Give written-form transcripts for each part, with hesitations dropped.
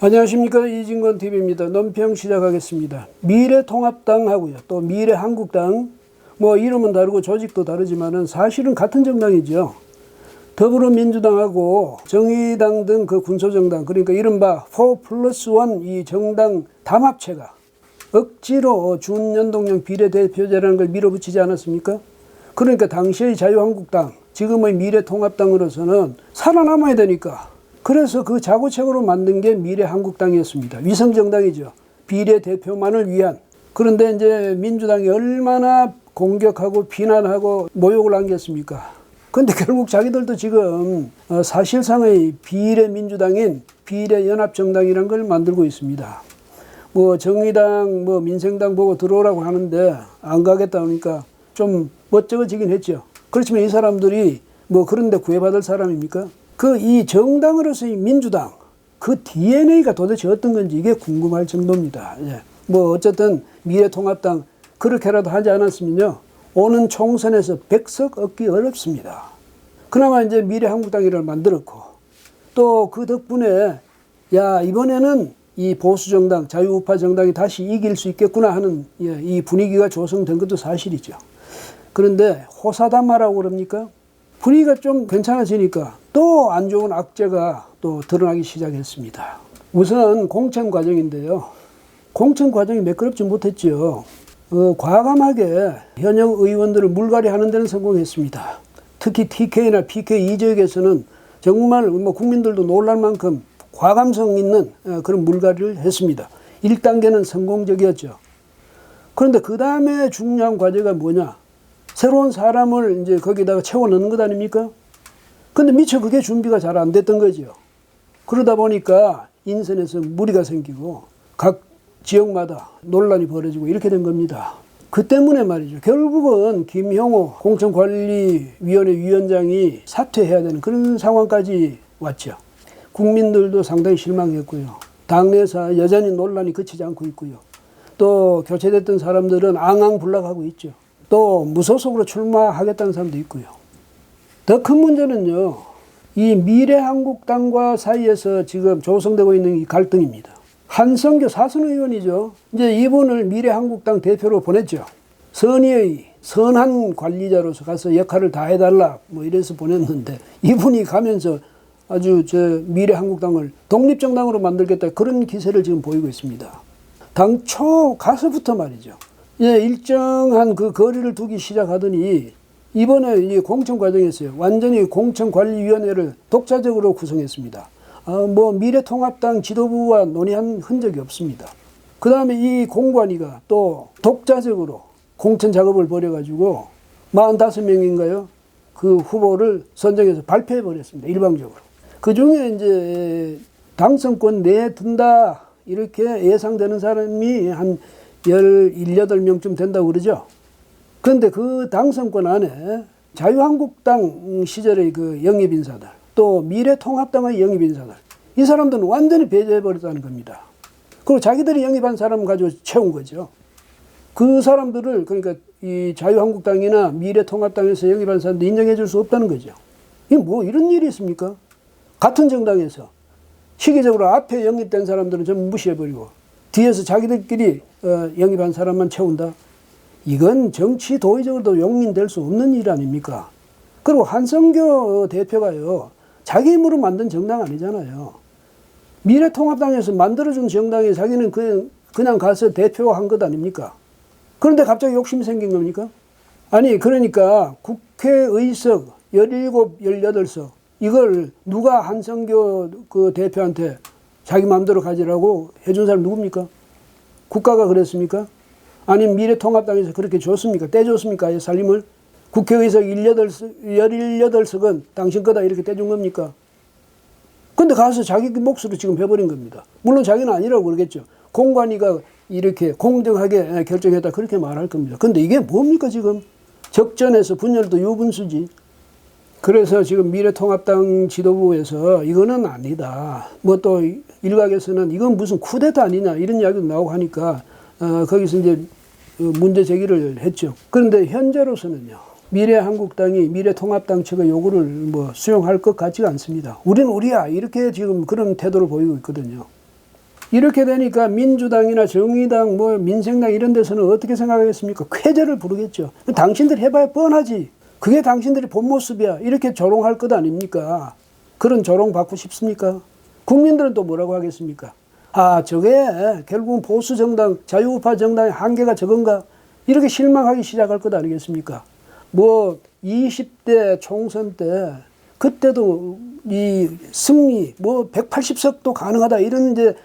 안녕하십니까, 이진건TV입니다. 논평 시작하겠습니다. 미래통합당하고요, 또 미래한국당, 뭐 이름은 다르고 조직도 다르지만은 사실은 같은 정당이죠. 더불어민주당하고 정의당 등 그 군소정당, 그러니까 이른바 4+1 이 정당 담합체가 억지로 준연동형 비례대표제라는 걸 밀어붙이지 않았습니까? 그러니까 당시의 자유한국당, 지금의 미래통합당으로서는 살아남아야 되니까, 그래서 그 자구책으로 만든 게 미래한국당이었습니다. 위성정당이죠. 비례대표만을 위한. 그런데 이제 민주당이 얼마나 공격하고 비난하고 모욕을 안겼습니까? 근데 결국 자기들도 지금 사실상의 비례민주당인 비례연합정당이라는 걸 만들고 있습니다. 뭐 정의당, 뭐 민생당 보고 들어오라고 하는데 안 가겠다 하니까 좀 멋쩍어지긴 했죠. 그렇지만 이 사람들이 뭐 그런데 구애받을 사람입니까? 이 정당으로서의 민주당, 그 DNA가 도대체 어떤 건지 이게 궁금할 정도입니다. 예. 뭐 어쨌든 미래통합당 그렇게라도 하지 않았으면요, 오는 총선에서 100석 얻기 어렵습니다. 그나마 이제 미래한국당이를 만들었고, 또 그 덕분에 야, 이번에는 이 보수정당, 자유우파 정당이 다시 이길 수 있겠구나 하는 이 분위기가 조성된 것도 사실이죠. 그런데 호사다마라고 그럽니까? 분위기가 좀 괜찮아지니까 또 안 좋은 악재가 또 드러나기 시작했습니다. 우선 공천 과정인데요. 공천 과정이 매끄럽지 못했죠. 과감하게 현역 의원들을 물갈이 하는 데는 성공했습니다. 특히 TK나 PK 이 지역에서는 정말 뭐 국민들도 놀랄 만큼 과감성 있는 그런 물갈이를 했습니다. 1단계는 성공적이었죠. 그런데 그 다음에 중요한 과제가 뭐냐? 새로운 사람을 이제 거기다가 채워 넣는 것 아닙니까? 근데 미처 그게 준비가 잘 안 됐던 거죠. 그러다 보니까 인선에서 무리가 생기고 각 지역마다 논란이 벌어지고 이렇게 된 겁니다. 그 때문에 말이죠. 결국은 김형호 공천관리위원회 위원장이 사퇴해야 되는 그런 상황까지 왔죠. 국민들도 상당히 실망했고요. 당내에서 여전히 논란이 그치지 않고 있고요. 또 교체됐던 사람들은 앙앙불락하고 있죠. 또 무소속으로 출마하겠다는 사람도 있고요. 더 큰 문제는요, 이 미래한국당과 사이에서 지금 조성되고 있는 이 갈등입니다. 한성교 사선 의원이죠. 이제 이분을 미래한국당 대표로 보냈죠. 선의의 선한 관리자로서 가서 역할을 다 해달라 뭐 이래서 보냈는데, 이분이 가면서 아주 미래한국당을 독립정당으로 만들겠다 그런 기세를 지금 보이고 있습니다. 당초 가서부터 말이죠. 일정한 그 거리를 두기 시작하더니 이번에 이 공천 과정에서요, 완전히 공천관리위원회를 독자적으로 구성했습니다. 뭐 미래통합당 지도부와 논의한 흔적이 없습니다. 그 다음에 이 공관위가 또 독자적으로 공천 작업을 벌여가지고 45명인가요? 그 후보를 선정해서 발표해 버렸습니다. 일방적으로. 그 중에 이제 당선권 내에 든다 이렇게 예상되는 사람이 한 18명쯤 된다고 그러죠. 그런데 그 당선권 안에 자유한국당 시절의 그 영입인사들, 또 미래통합당의 영입인사들, 이 사람들은 완전히 배제해버렸다는 겁니다. 그리고 자기들이 영입한 사람 가지고 채운 거죠. 그 사람들을, 그러니까 이 자유한국당이나 미래통합당에서 영입한 사람들 인정해 줄 수 없다는 거죠. 이게 뭐 이런 일이 있습니까? 같은 정당에서 시기적으로 앞에 영입된 사람들은 전부 무시해버리고 뒤에서 자기들끼리 영입한 사람만 채운다? 이건 정치 도의적으로도 용인될 수 없는 일 아닙니까? 그리고 한성교 대표가요, 자기 힘으로 만든 정당 아니잖아요. 미래통합당에서 만들어준 정당에 자기는 그냥 가서 대표한 것 아닙니까? 그런데 갑자기 욕심이 생긴 겁니까? 아니, 그러니까 국회의석 17, 18석 이걸 누가 한성교 그 대표한테 자기 마음대로 가지라고 해준 사람 누굽니까? 국가가 그랬습니까? 아니면 미래통합당에서 그렇게 줬습니까? 떼줬습니까? 아예 살림을? 국회의석 18석은 당신 거다 이렇게 떼준 겁니까? 근데 가서 자기 몫으로 지금 해버린 겁니다. 물론 자기는 아니라고 그러겠죠. 공관위가 이렇게 공정하게 결정했다 그렇게 말할 겁니다. 근데 이게 뭡니까 지금? 적전에서 분열도 유분수지. 그래서 지금 미래통합당 지도부에서 이거는 아니다. 뭐 또 일각에서는 이건 무슨 쿠데타 아니냐 이런 이야기도 나오고 하니까 거기서 이제 문제 제기를 했죠. 그런데 현재로서는요, 미래한국당이 미래통합당 측의 요구를 뭐 수용할 것 같지가 않습니다. 우리는 우리야 이렇게 지금 그런 태도를 보이고 있거든요. 이렇게 되니까 민주당이나 정의당, 뭐 민생당 이런 데서는 어떻게 생각하겠습니까? 쾌재를 부르겠죠. 당신들 해봐야 뻔하지. 그게 당신들이 본 모습이야. 이렇게 조롱할 것 아닙니까? 그런 조롱 받고 싶습니까? 국민들은 또 뭐라고 하겠습니까? 아, 저게 결국은 보수 정당, 자유우파 정당의 한계가 저건가? 이렇게 실망하기 시작할 것 아니겠습니까? 뭐 20대 총선 때 그때도 이 승리, 뭐 180석도 가능하다 이런 이제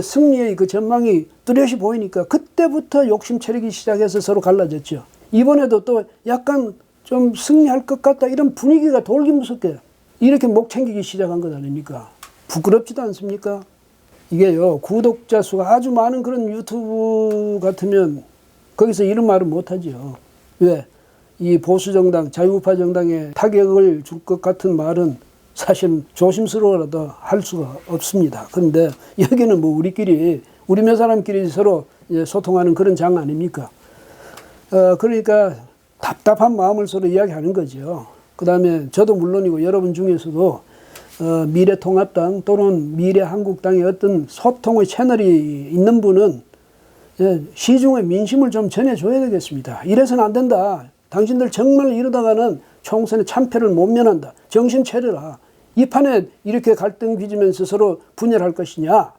승리의 그 전망이 뚜렷이 보이니까 그때부터 욕심 차리기 시작해서 서로 갈라졌죠. 이번에도 또 약간 좀 승리할 것 같다 이런 분위기가 돌기 무섭게 이렇게 목 챙기기 시작한 것 아닙니까? 부끄럽지도 않습니까? 이게요, 구독자 수가 아주 많은 그런 유튜브 같으면 거기서 이런 말은 못하죠. 왜? 이 보수정당, 자유우파 정당에 타격을 줄 것 같은 말은 사실 조심스러워라도 할 수가 없습니다. 그런데 여기는 뭐 우리 몇 사람끼리 서로 소통하는 그런 장 아닙니까? 그러니까 답답한 마음을 서로 이야기하는 거죠. 그 다음에 저도 물론이고 여러분 중에서도 미래통합당 또는 미래한국당의 어떤 소통의 채널이 있는 분은 시중의 민심을 좀 전해줘야 되겠습니다. 이래서는 안 된다. 당신들 정말 이러다가는 총선에 참패를 못 면한다. 정신 차려라. 이 판에 이렇게 갈등 빚으면서 서로 분열할 것이냐.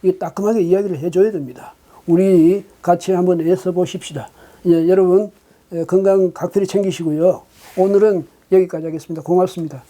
이 따끔하게 이야기를 해줘야 됩니다. 우리 같이 한번 애써 보십시다. 여러분 건강 각별히 챙기시고요. 오늘은 여기까지 하겠습니다. 고맙습니다.